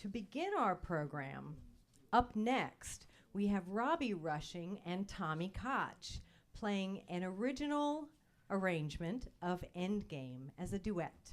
to begin our program, up next, we have Robbie Rushing and Tommy Koch playing an original arrangement of Endgame as a duet.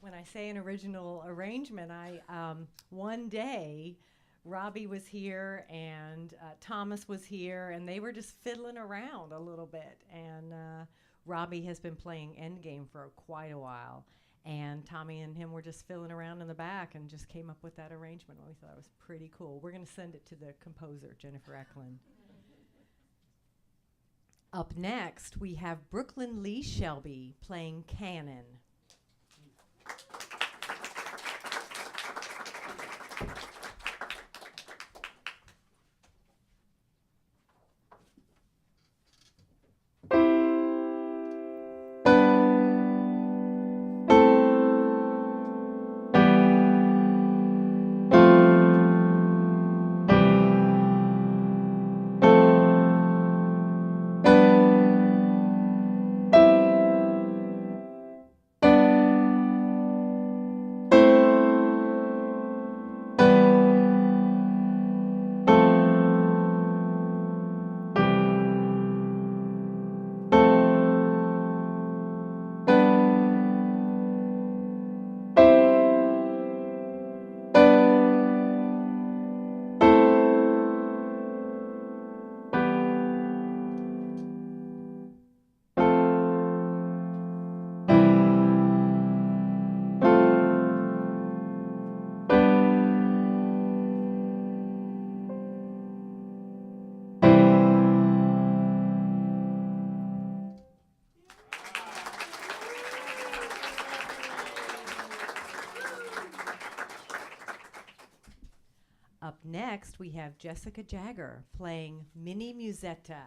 When I say an original arrangement, one day Robbie was here and Thomas was here, and they were just fiddling around a little bit. And Robbie has been playing Endgame for quite a while, and Tommy and him were just fiddling around in the back and just came up with that arrangement. We thought it was pretty cool. We're going to send it to the composer, Jennifer Eklund. Up next, we have Brooklyn Lee Shelby playing Canon. Up next, we have Jessica Jagger playing Mini Musetta.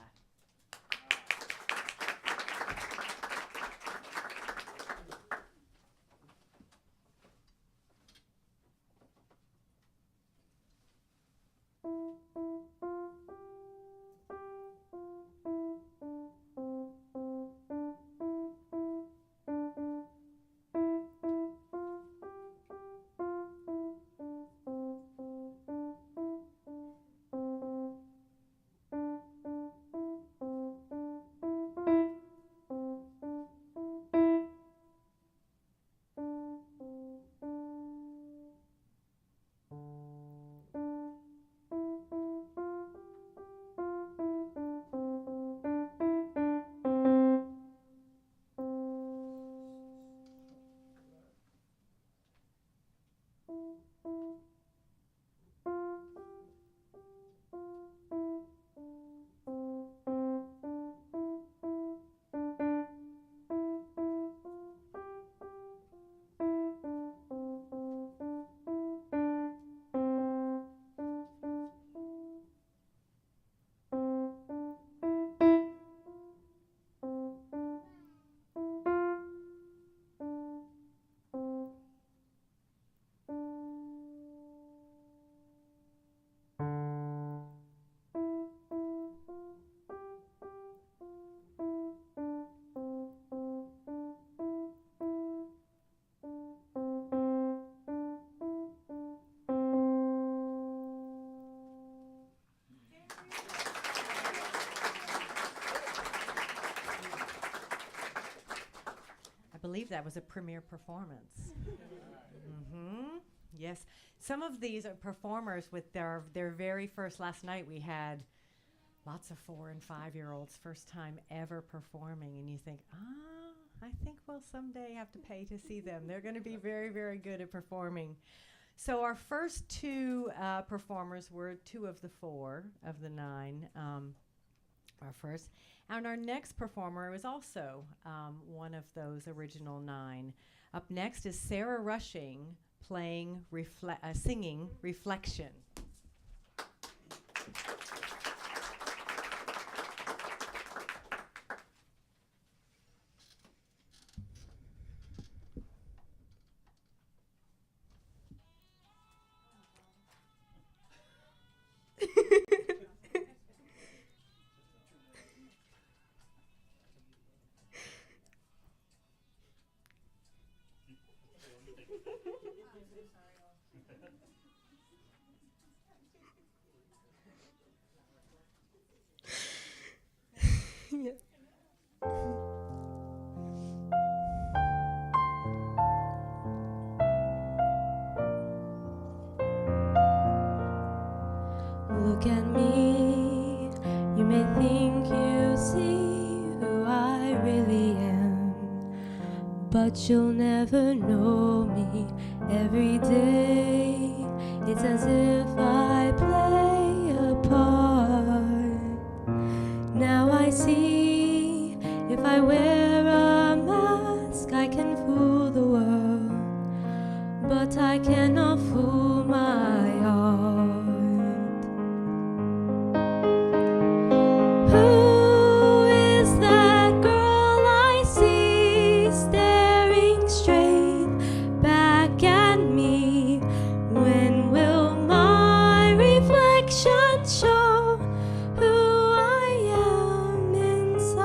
believe that was a premiere performance. Mm-hmm. Yes. Some of these are performers with their very first. Last night we had lots of 4 and 5-year-olds, first time ever performing, and you think, I think we'll someday have to pay to see them. They're going to be very, very good at performing. So our first two performers were 2 of the 4 of the 9, our first. And our next performer was also one of those original 9. Up next is Sarah Rushing singing Reflection. Yeah. Look at me, you may think you see who I really am, but you'll never know me. Every day, it's as if I play a part. Now I see, if I wear a mask, I can fool the world, but I cannot fool my heart. Who is that girl I see staring straight back at me? When will my reflection show who I am inside?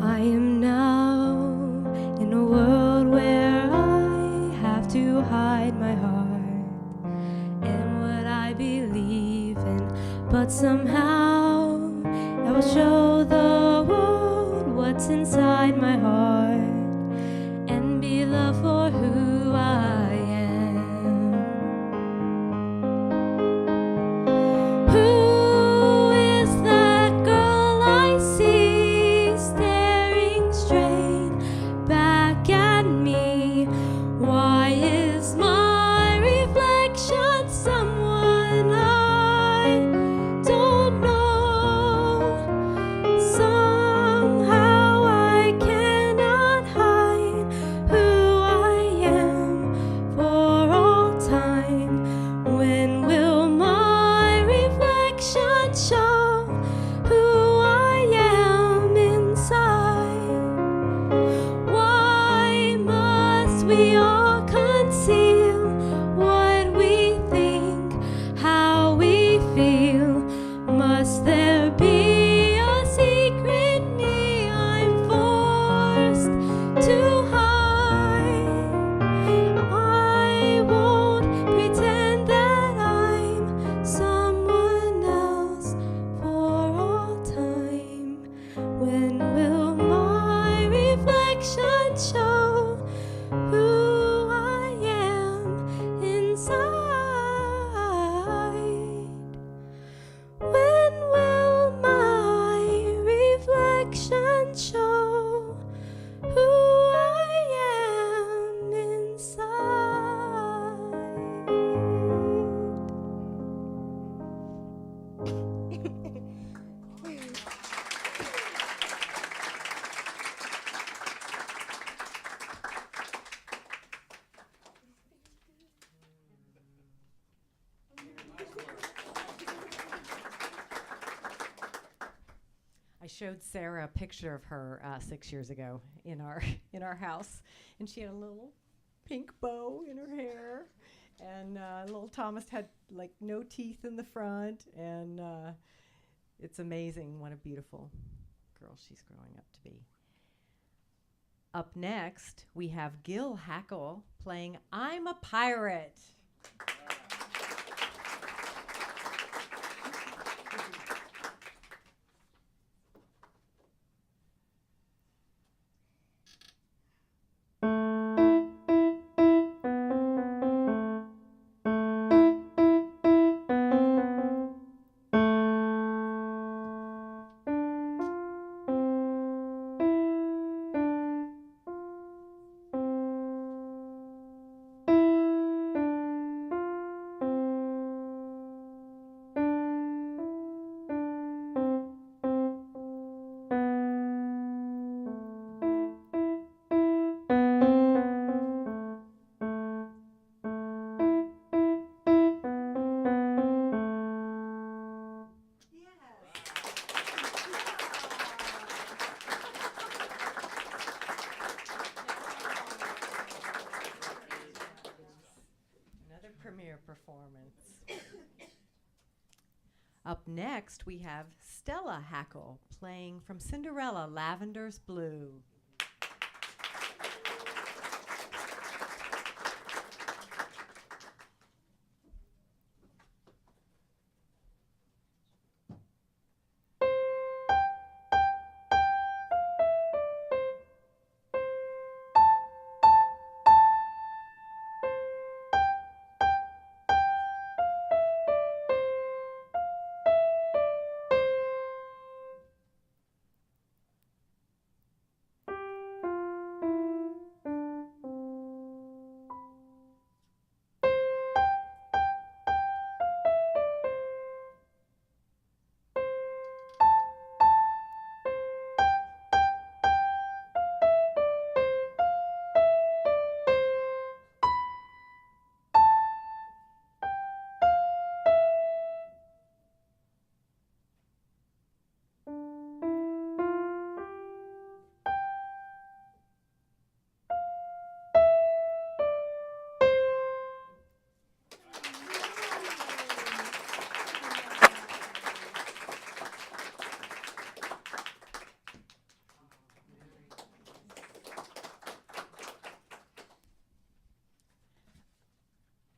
I am now in a world where I have to hide my heart and what I believe in, but somehow I will show the world what's inside my heart and be loved for who I am. Who is that girl I see staring straight back at me? Why is my reflection someone I don't know? Somehow I cannot hide who I am for all time. When will my reflection show who I am inside? Why must we all conceal what we think, how we feel? Must there be a secret me I'm forced to hide? I won't pretend that I'm someone else for all time. When will my reflection show who I am inside? When will my reflection show who I am inside? I showed Sarah a picture of her 6 years ago in our in our house, and she had a little pink bow in her hair, and little Thomas had like no teeth in the front, and it's amazing what a beautiful girl she's growing up to be. Up next, we have Gil Hackle playing "I'm a Pirate." premiere performance. Up next, we have Stella Hackle playing from Cinderella, Lavender's Blue.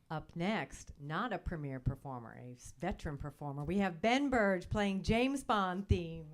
Up next, not a premiere performer, a veteran performer, we have Ben Burge playing James Bond theme.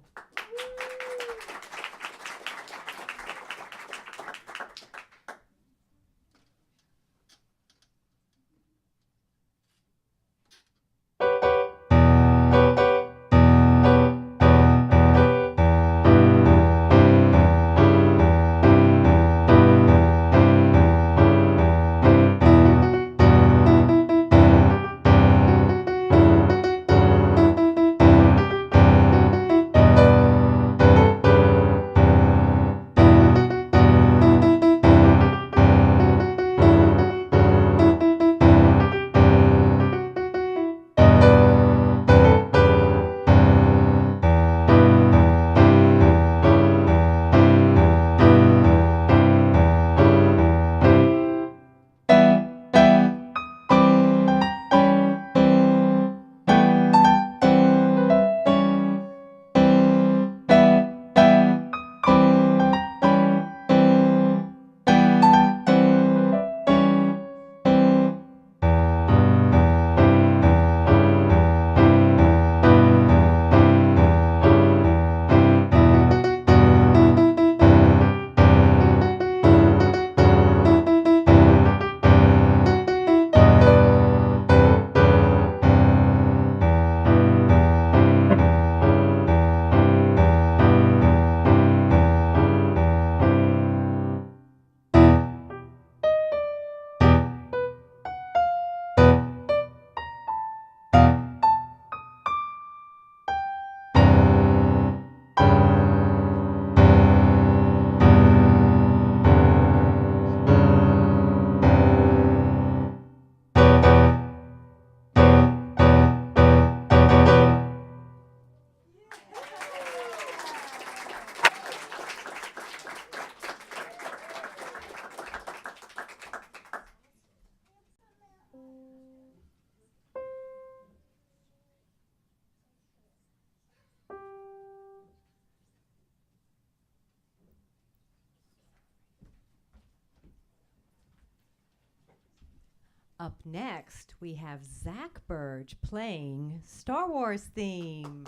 Up next, we have Zach Burge playing Star Wars theme.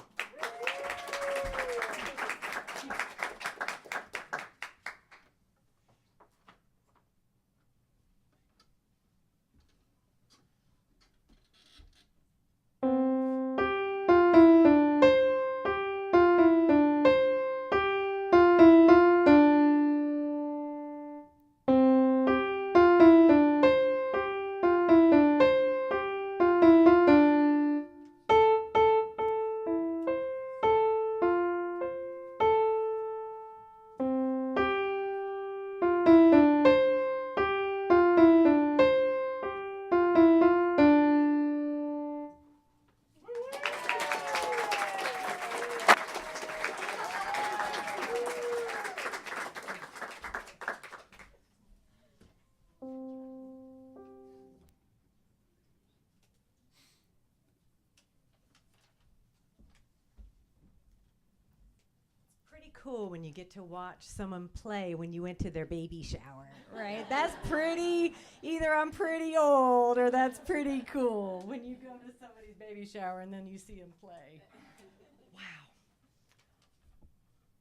cool when you get to watch someone play when you went to their baby shower, right? That's pretty, either I'm pretty old or that's pretty cool when you go to somebody's baby shower and then you see them play. Wow.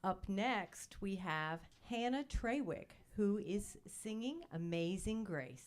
Up next, we have Hannah Trawick, who is singing Amazing Grace.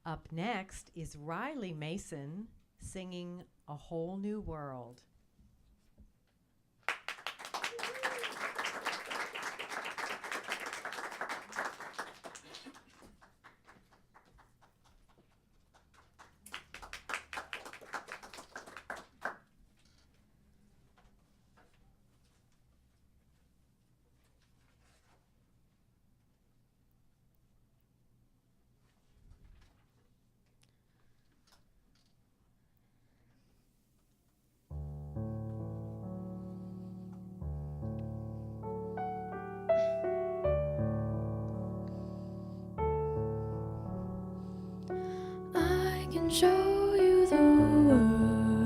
Up next is Riley Mason singing A Whole New World. Show you the world,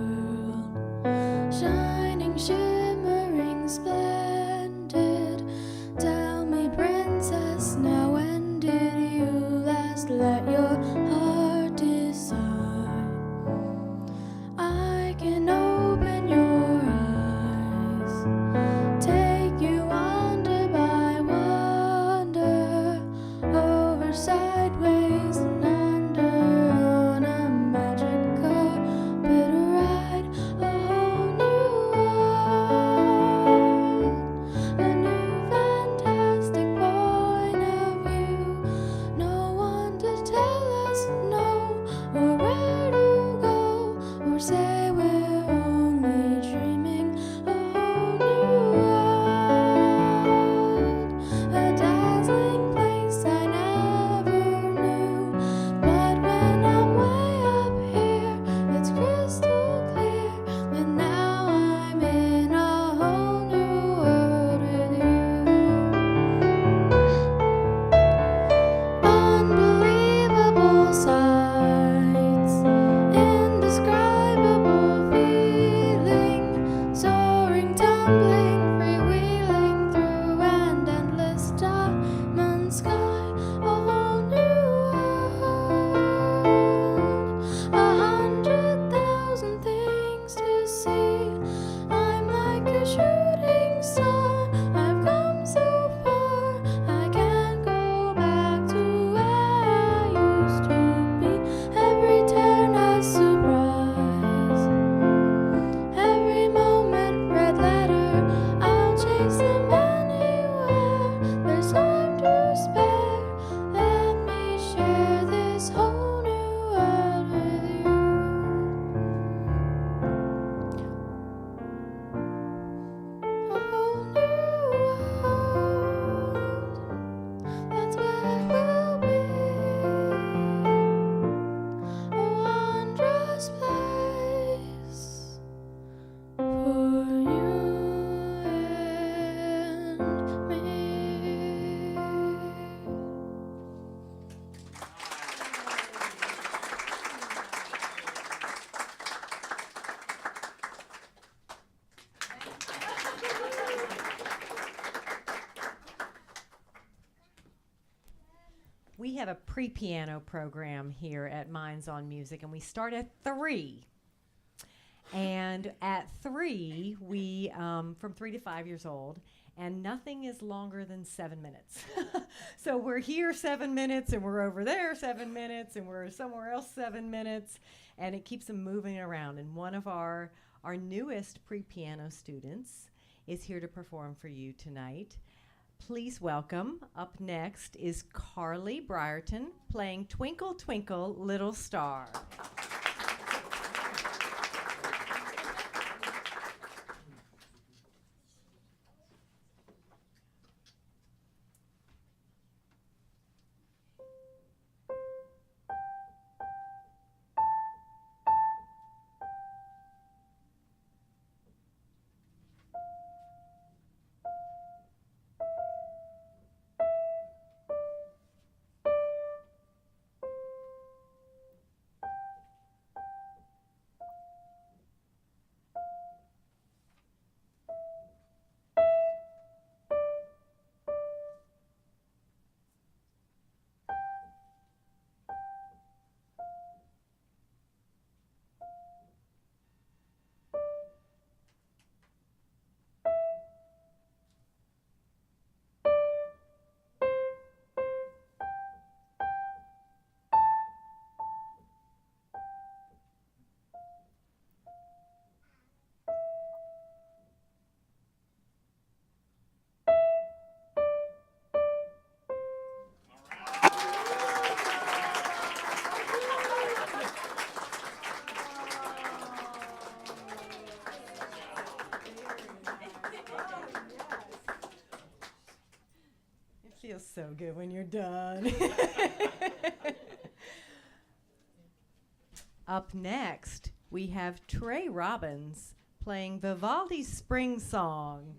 shining, shimmering, splendid. Tell me, princess, now when did you last let your heart decide? I can open your eyes, take you wonder by wonder, over, sideways, and under. We have a pre-piano program here at Minds on Music, and we start at 3. And at 3, we, from 3 to 5 years old, and nothing is longer than 7 minutes. So we're here 7 minutes, and we're over there 7 minutes, and we're somewhere else 7 minutes, and it keeps them moving around. And one of our newest pre-piano students is here to perform for you tonight. Please welcome, up next is Carly Brierton playing Twinkle, Twinkle, Little Star. Feels so good when you're done. Up next, we have Trey Robbins playing Vivaldi's Spring Song.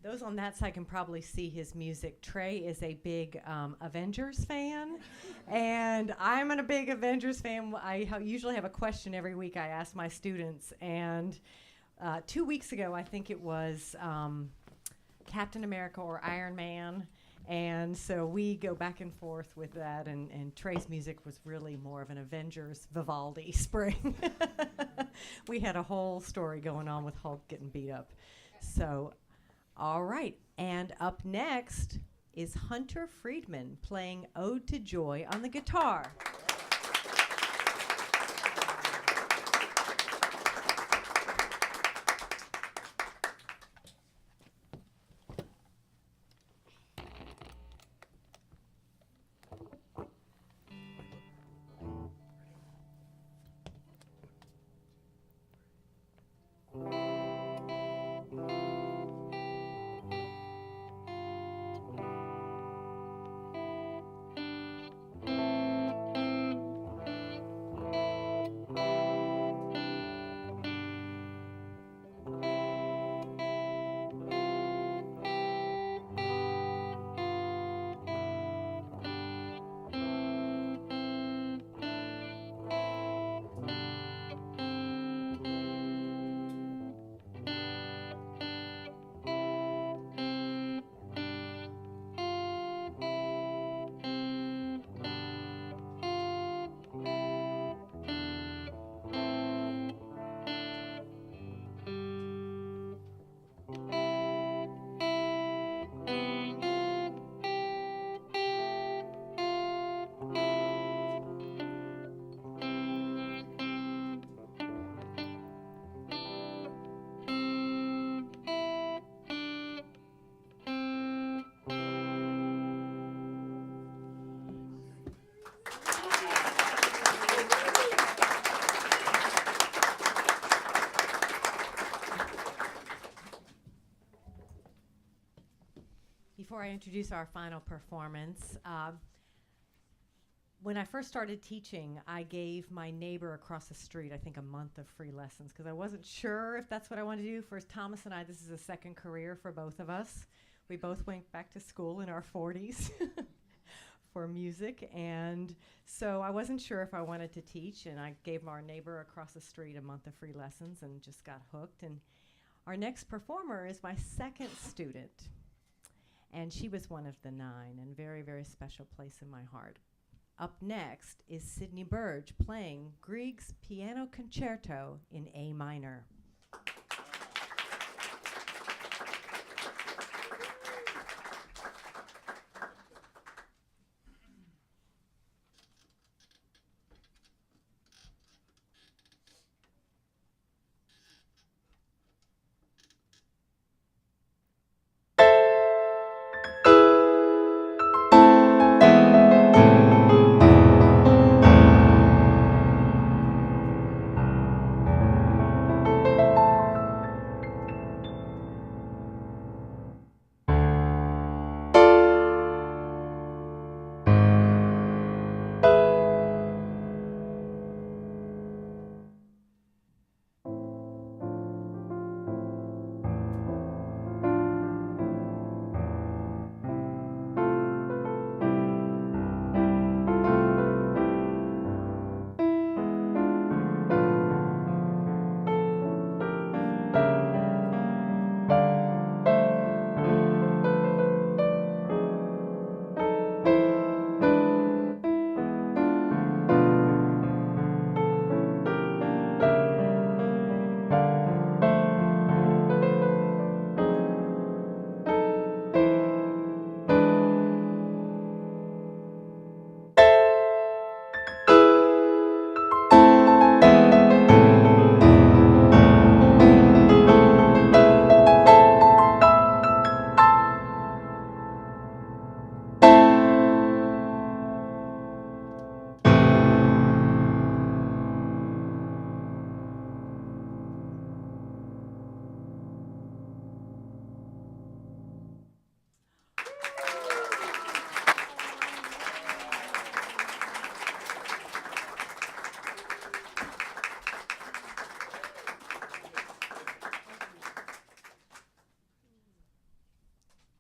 Those on that side can probably see his music. Trey is a big Avengers fan, and I'm a big Avengers fan. I usually have a question every week I ask my students, and 2 weeks ago, I think it was Captain America or Iron Man, and so we go back and forth with that, and Trey's music was really more of an Avengers Vivaldi spring. We had a whole story going on with Hulk getting beat up. So, all right, and up next is Hunter Friedman playing Ode to Joy on the guitar. Before I introduce our final performance, when I first started teaching, I gave my neighbor across the street, I think, a month of free lessons because I wasn't sure if that's what I wanted to do. For Thomas and I, this is a second career for both of us. We both went back to school in our 40s for music, and so I wasn't sure if I wanted to teach, and I gave our neighbor across the street a month of free lessons and just got hooked. And our next performer is my second student, and she was one of the 9, and very, very special place in my heart. Up next is Sydney Burge playing Grieg's Piano Concerto in A minor.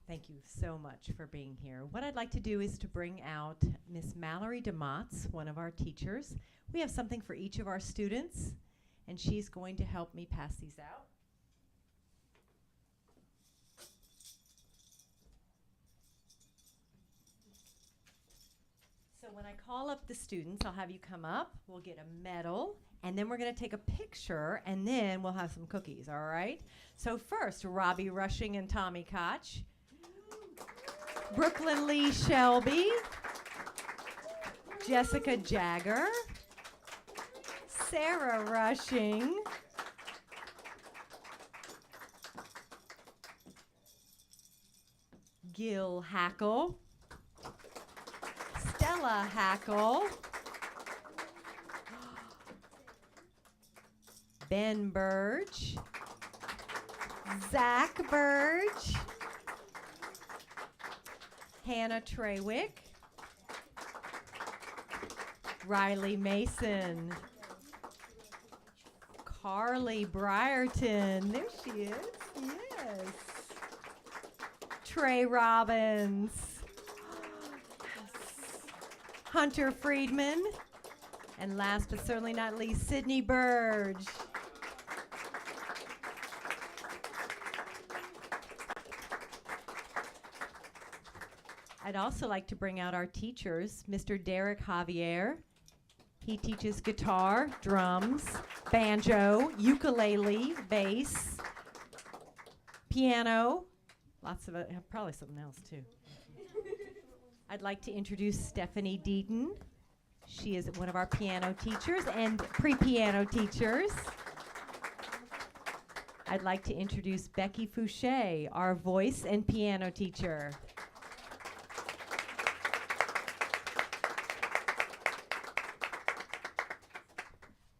Thank you so much for being here. What I'd like to do is to bring out Miss Mallory DeMotts, one of our teachers. We have something for each of our students, and she's going to help me pass these out. So when I call up the students, I'll have you come up, we'll get a medal, and then we're going to take a picture, and then we'll have some cookies, all right? So first, Robbie Rushing and Tommy Koch. Brooklyn Lee Shelby, Jessica Jagger, Sarah Rushing, Gil Hackle, Stella Hackle, Ben Burge, Zach Burge, Hannah Treywick, Riley Mason, Carly Brierton, there she is, yes, Trey Robbins, Hunter Friedman, and last but certainly not least, Sydney Burge. I'd also like to bring out our teachers, Mr. Derek Javier. He teaches guitar, drums, banjo, ukulele, bass, piano, lots of it, probably something else too. I'd like to introduce Stephanie Deaton. She is one of our piano teachers and pre-piano teachers. I'd like to introduce Becky Fouché, our voice and piano teacher.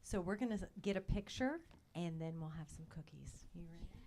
So we're going to get a picture, and then we'll have some cookies. You ready?